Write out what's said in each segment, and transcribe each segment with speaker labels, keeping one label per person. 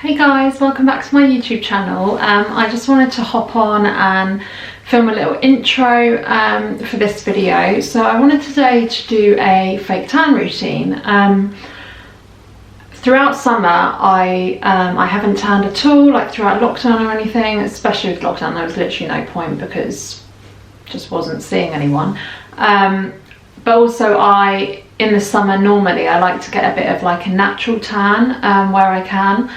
Speaker 1: Hey guys, welcome back to my YouTube channel. I just wanted to hop on and film a little intro for this video. So I wanted today to do a fake tan routine. Throughout summer I haven't tanned at all, like throughout lockdown or anything, especially with lockdown there was literally no point because just wasn't seeing anyone. But also in the summer normally I like to get a bit of like a natural tan where I can.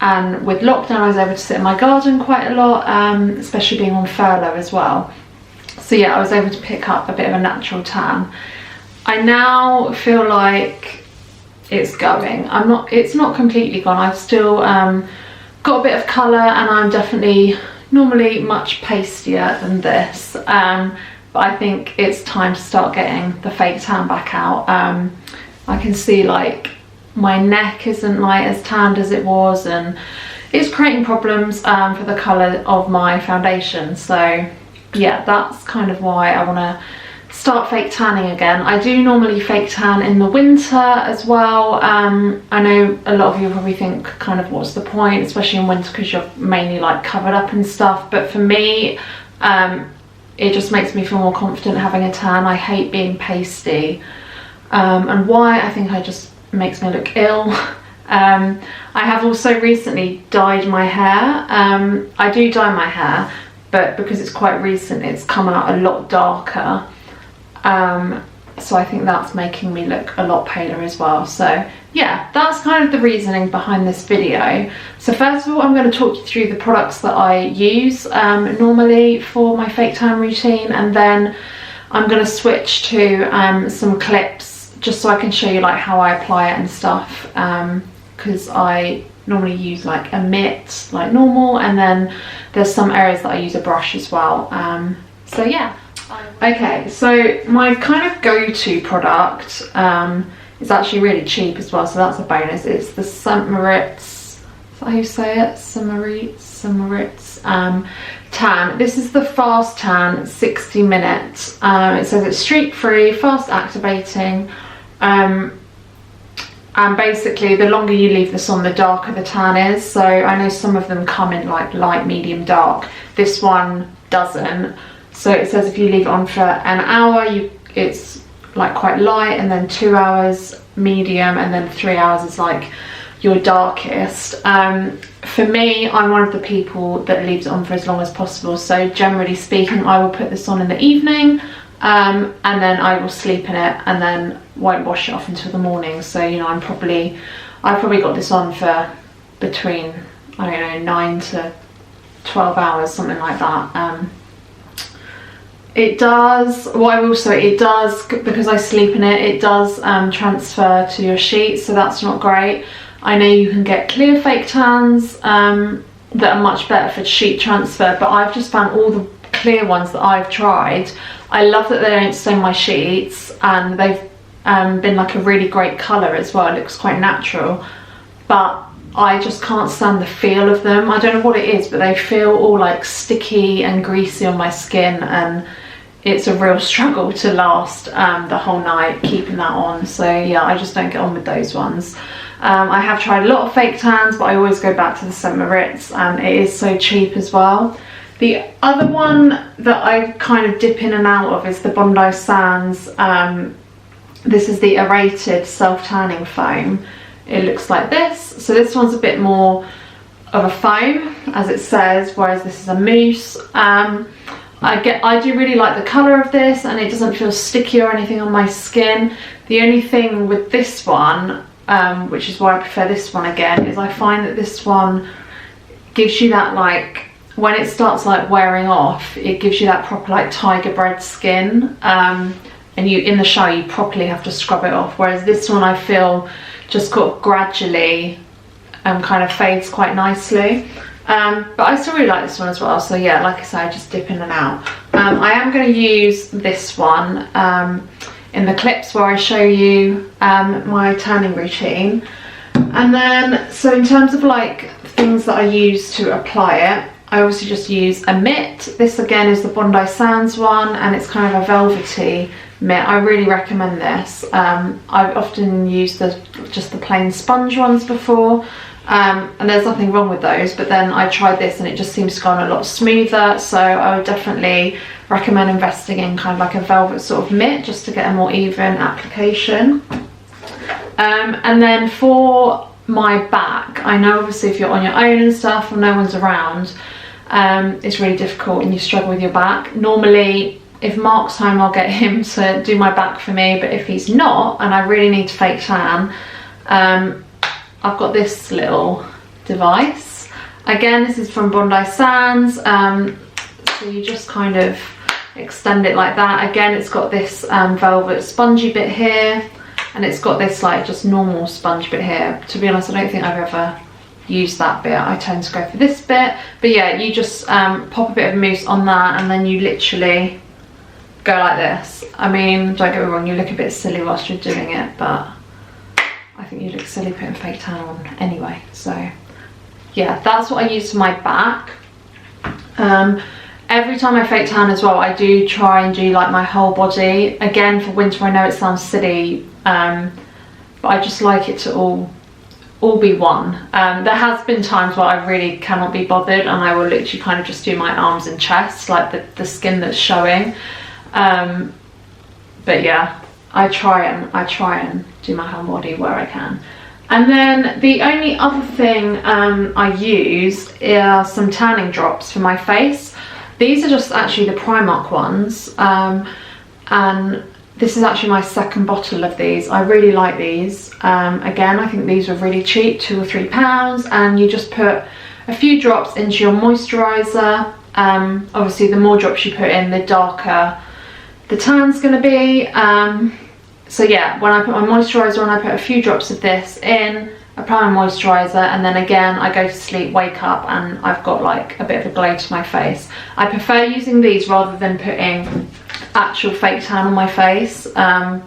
Speaker 1: And with lockdown I was able to sit in my garden quite a lot, especially being on furlough as well. So yeah, I was able to pick up a bit of a natural tan. I now feel like it's going. It's not completely gone. I've still got a bit of colour and I'm definitely normally much pastier than this. But I think it's time to start getting the fake tan back out. I can see like my neck isn't like as tanned as it was and it's creating problems for the colour of my foundation. So yeah, that's kind of why I want to start fake tanning again. I do normally fake tan in the winter as well. I know a lot of you probably think kind of what's the point, especially in winter because you're mainly like covered up and stuff, but for me it just makes me feel more confident having a tan. I hate being pasty, and why I think I just makes me look ill. I have also recently dyed my hair. I do dye my hair, but because it's quite recent it's come out a lot darker, so I think that's making me look a lot paler as well. So yeah, that's kind of the reasoning behind this video. So first of all I'm going to talk you through the products that I use normally for my fake tan routine, and then I'm going to switch to some clips just so I can show you like how I apply it and stuff, because I normally use like a mitt like normal, and then there's some areas that I use a brush as well. So yeah. Okay, so my kind of go-to product is actually really cheap as well, so that's a bonus. It's the St Moritz, is that how you say it? St Moritz tan. This is the fast tan 60 minutes. It says it's streak free, fast activating, and basically the longer you leave this on the darker the tan is. So I know some of them come in like light, medium, dark. This one doesn't. So it says if you leave it on for an hour it's like quite light, and then 2 hours medium, and then 3 hours is like your darkest. For me, I'm one of the people that leaves it on for as long as possible, so generally speaking I will put this on in the evening, and then I will sleep in it and then won't wash it off until the morning. So you know, I've probably got this on for between, I don't know, 9 to 12 hours, something like that. It does, what I will say, it does, because I sleep in it, it does transfer to your sheets, so that's not great. I know you can get clear fake tans that are much better for sheet transfer, but I've just found all the clear ones that I've tried, I love that they don't stain my sheets, and they've been like a really great colour as well. It looks quite natural, but I just can't stand the feel of them. I don't know what it is, but they feel all like sticky and greasy on my skin, and it's a real struggle to last the whole night keeping that on. So yeah, I just don't get on with those ones. I have tried a lot of fake tans, but I always go back to the St Moritz, and it is so cheap as well. The other one that I kind of dip in and out of is the Bondi Sands. This is the aerated self-tanning foam. It looks like this. So this one's a bit more of a foam, as it says, whereas this is a mousse. I do really like the colour of this, and it doesn't feel sticky or anything on my skin. The only thing with this one, which is why I prefer this one again, is I find that this one gives you that, like, when it starts like wearing off, it gives you that proper like tiger bread skin, and you in the shower you properly have to scrub it off, whereas this one I feel just got gradually kind of fades quite nicely. But I still really like this one as well, so yeah, like I said, I just dip in and out. I am going to use this one in the clips where I show you my tanning routine. And then, so in terms of like things that I use to apply it, I also just use a mitt. This again is the Bondi Sands one, and it's kind of a velvety mitt. I really recommend this. I've often used just the plain sponge ones before, and there's nothing wrong with those, but then I tried this and it just seems to go on a lot smoother, so I would definitely recommend investing in kind of like a velvet sort of mitt just to get a more even application. And then for my back, I know obviously if you're on your own and stuff or no one's around, it's really difficult and you struggle with your back. Normally if Mark's home I'll get him to do my back for me, but if he's not and I really need to fake tan, I've got this little device. Again, this is from Bondi Sands, so you just kind of extend it like that. Again, it's got this velvet spongy bit here, and it's got this like just normal sponge bit here. To be honest, I don't think I've ever used that bit. I tend to go for this bit, but yeah, you just pop a bit of mousse on that and then you literally go like this. I mean, don't get me wrong, you look a bit silly whilst you're doing it, but I think you look silly putting fake tan on anyway. So yeah, that's what I use for my back. Every time I fake tan as well, I do try and do like my whole body. Again, for winter, I know it sounds silly, but I just like it to all be one. There has been times where I really cannot be bothered and I will literally kind of just do my arms and chest, like the skin that's showing. But yeah, I try and do my whole body where I can. And then the only other thing I use are some tanning drops for my face. These are just actually the Primark ones, and this is actually my second bottle of these. I really like these. Again, I think these were really cheap, £2 or £3, and you just put a few drops into your moisturiser. Obviously the more drops you put in, the darker the tan's going to be. So yeah, when I put my moisturiser on, I put a few drops of this in, apply my moisturiser, and then again I go to sleep, wake up, and I've got like a bit of a glow to my face. I prefer using these rather than putting actual fake tan on my face. I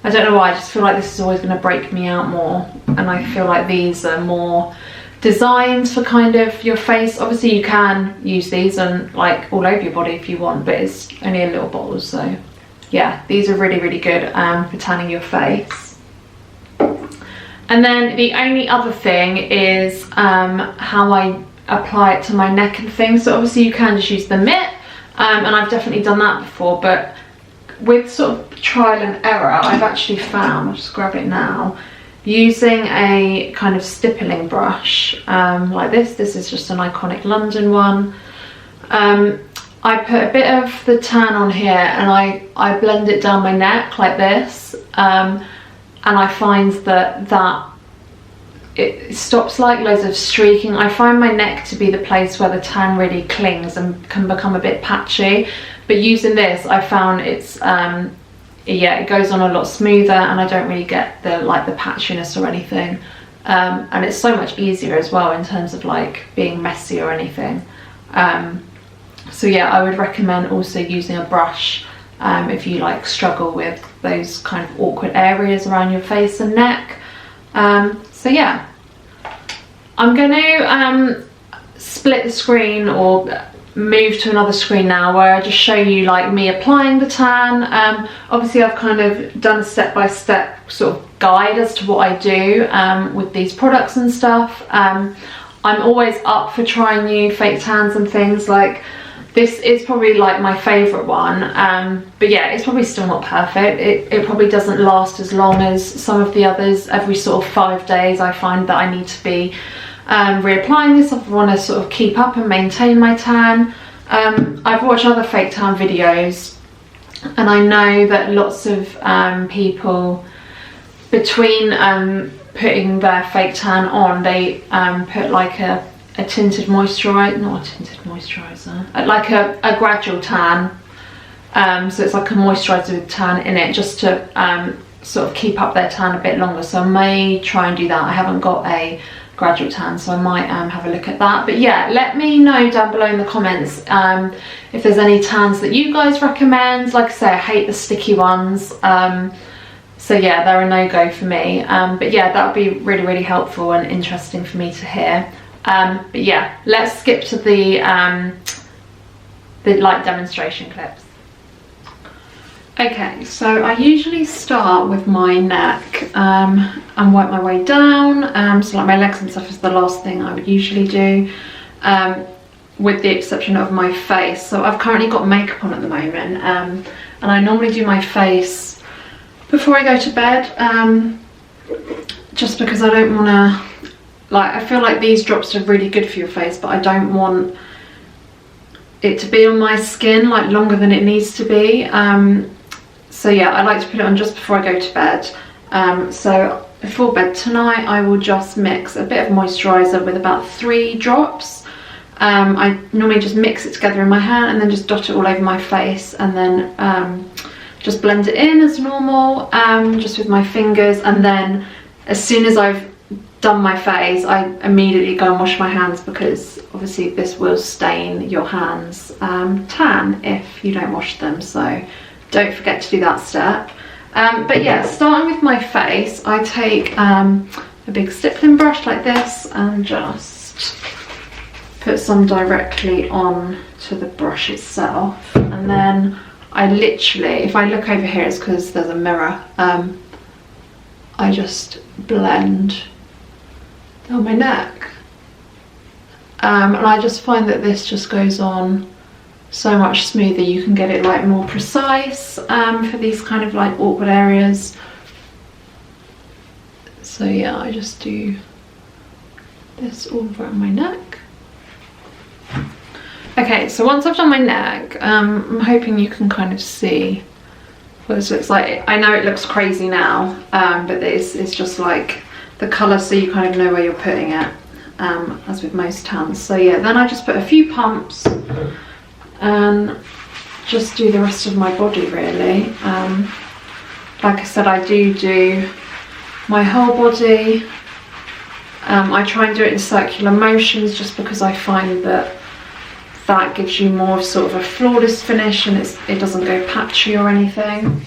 Speaker 1: don't know why, I just feel like this is always going to break me out more, and I feel like these are more designed for kind of your face. Obviously you can use these on like all over your body if you want, but it's only a little bottle, so yeah, these are really, really good for tanning your face. And then the only other thing is how I apply it to my neck and things. So obviously you can just use the mitt, and I've definitely done that before, but with sort of trial and error, I've actually found, I'll just grab it now, using a kind of stippling brush like this is just an Iconic London one. I put a bit of the tan on here and I blend it down my neck like this, and I find that it stops like loads of streaking. I find my neck to be the place where the tan really clings and can become a bit patchy, but using this I found it's yeah, it goes on a lot smoother and I don't really get the patchiness or anything, and it's so much easier as well in terms of like being messy or anything. So yeah, I would recommend also using a brush if you like struggle with those kind of awkward areas around your face and neck. So yeah, I'm going to split the screen or move to another screen now where I just show you like me applying the tan. Obviously I've kind of done a step-by-step sort of guide as to what I do with these products and stuff. I'm always up for trying new fake tans and things. Like this is probably like my favourite one, but yeah, it's probably still not perfect. It probably doesn't last as long as some of the others. Every sort of 5 days I find that I need to be reapplying this if I want to sort of keep up and maintain my tan. I've watched other fake tan videos and I know that lots of people, between putting their fake tan on, they put like a tinted moisturiser, not a tinted moisturiser, like a gradual tan. So it's like a moisturiser with tan in it, just to sort of keep up their tan a bit longer. So I may try and do that. I haven't got a gradual tan, so I might have a look at that. But yeah, let me know down below in the comments if there's any tans that you guys recommend. Like I say, I hate the sticky ones, so yeah, they're a no-go for me. But yeah, that would be really, really helpful and interesting for me to hear. But yeah, let's skip to the like demonstration clips. Okay, so I usually start with my neck and work my way down. So like my legs and stuff is the last thing I would usually do, with the exception of my face. So I've currently got makeup on at the moment, and I normally do my face before I go to bed, just because I don't want to, like, I feel like these drops are really good for your face, but I don't want it to be on my skin like longer than it needs to be. So yeah, I like to put it on just before I go to bed. So before bed tonight, I will just mix a bit of moisturiser with about 3 drops. I normally just mix it together in my hand and then just dot it all over my face, and then just blend it in as normal, just with my fingers. And then as soon as I've done my face, I immediately go and wash my hands, because obviously this will stain your hands tan if you don't wash them, so don't forget to do that step. But yeah, starting with my face, I take a big stippling brush like this and just put some directly on to the brush itself, and then I literally, if I look over here, it's because there's a mirror, I just blend down my neck, and I just find that this just goes on so much smoother. You can get it like more precise for these kind of like awkward areas. So yeah, I just do this all around my neck. Okay, so once I've done my neck, I'm hoping you can kind of see what this looks like. I know it looks crazy now, but this is just like the colour, so you kind of know where you're putting it, as with most tans. So yeah, then I just put a few pumps and just do the rest of my body really. Like I said, I do my whole body. I try and do it in circular motions, just because I find that gives you more of sort of a flawless finish, and it doesn't go patchy or anything.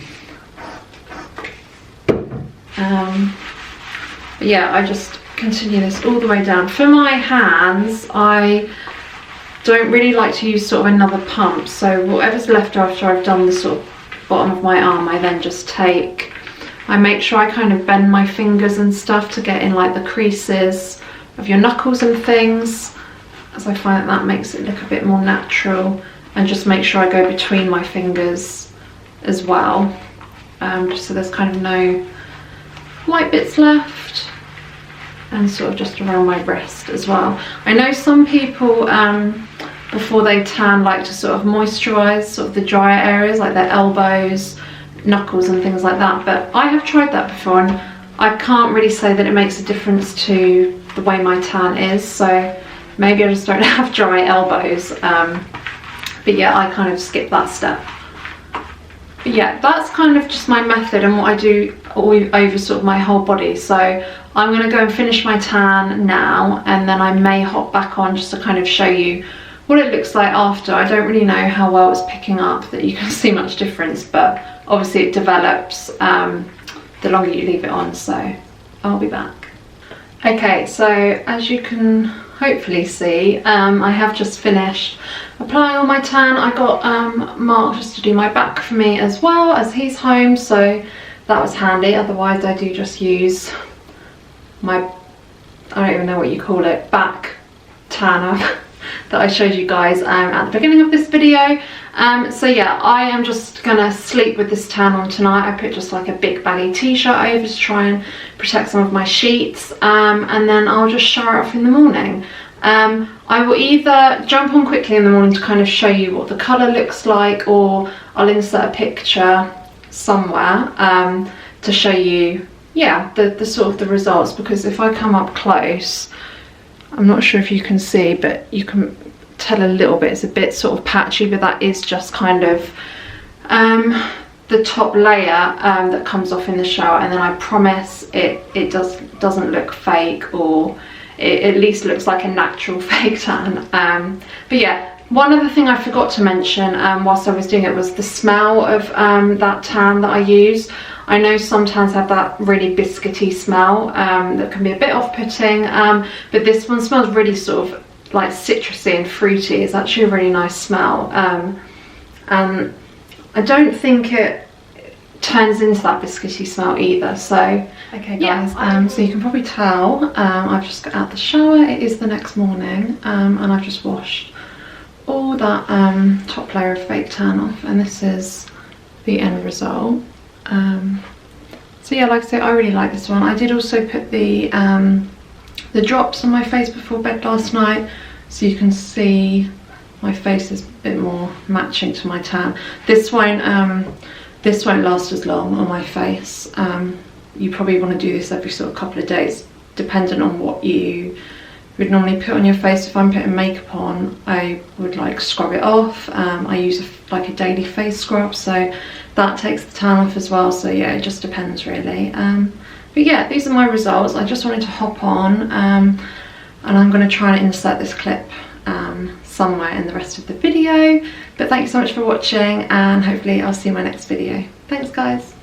Speaker 1: But yeah, I just continue this all the way down. For my hands, I don't really like to use sort of another pump, so whatever's left after I've done the sort of bottom of my arm, I then just take, I make sure I kind of bend my fingers and stuff to get in like the creases of your knuckles and things, as I find that makes it look a bit more natural, and just make sure I go between my fingers as well, just so there's kind of no white bits left, and sort of just around my wrist as well. I know some people before they tan like to sort of moisturise sort of the drier areas like their elbows, knuckles and things like that, but I have tried that before and I can't really say that it makes a difference to the way my tan is, so maybe I just don't have dry elbows, but yeah, I kind of skip that step. But yeah, that's kind of just my method and what I do over sort of my whole body. So I'm going to go and finish my tan now, and then I may hop back on just to kind of show you what it looks like after. I don't really know how well it's picking up that you can see much difference, but obviously it develops the longer you leave it on, so I'll be back. Okay, so as you can hopefully see, I have just finished applying all my tan. I got Mark just to do my back for me as well, as he's home, so that was handy. Otherwise I do just use my, I don't even know what you call it, back tanner that I showed you guys at the beginning of this video. So yeah, I am just gonna sleep with this tan on tonight. I put just like a big baggy t-shirt over to try and protect some of my sheets, and then I'll just shower off in the morning. I will either jump on quickly in the morning to kind of show you what the colour looks like, or I'll insert a picture somewhere to show you, yeah, the sort of the results, because if I come up close, I'm not sure if you can see, but you can tell a little bit, it's a bit sort of patchy, but that is just kind of the top layer that comes off in the shower, and then I promise it doesn't look fake, or it at least looks like a natural fake tan. But yeah, one other thing I forgot to mention whilst I was doing it was the smell of that tan that I use. I know some tans have that really biscuity smell that can be a bit off-putting, but this one smells really sort of like citrusy and fruity. It's actually a really nice smell, and I don't think it turns into that biscuity smell either. So okay guys, yeah, so you can probably tell I've just got out the shower. It is the next morning, and I've just washed all that top layer of fake tan off, and this is the end result. So yeah, like I say, I really like this one. I did also put the drops on my face before bed last night, so you can see my face is a bit more matching to my tan. This won't last as long on my face. You probably want to do this every sort of couple of days, depending on what you would normally put on your face. If I'm putting makeup on, I would like scrub it off. I use like a daily face scrub, so that takes the tan off as well. So yeah, it just depends really. But yeah, these are my results. I just wanted to hop on, and I'm going to try and insert this clip somewhere in the rest of the video. But thanks so much for watching, and hopefully I'll see you in my next video. Thanks guys.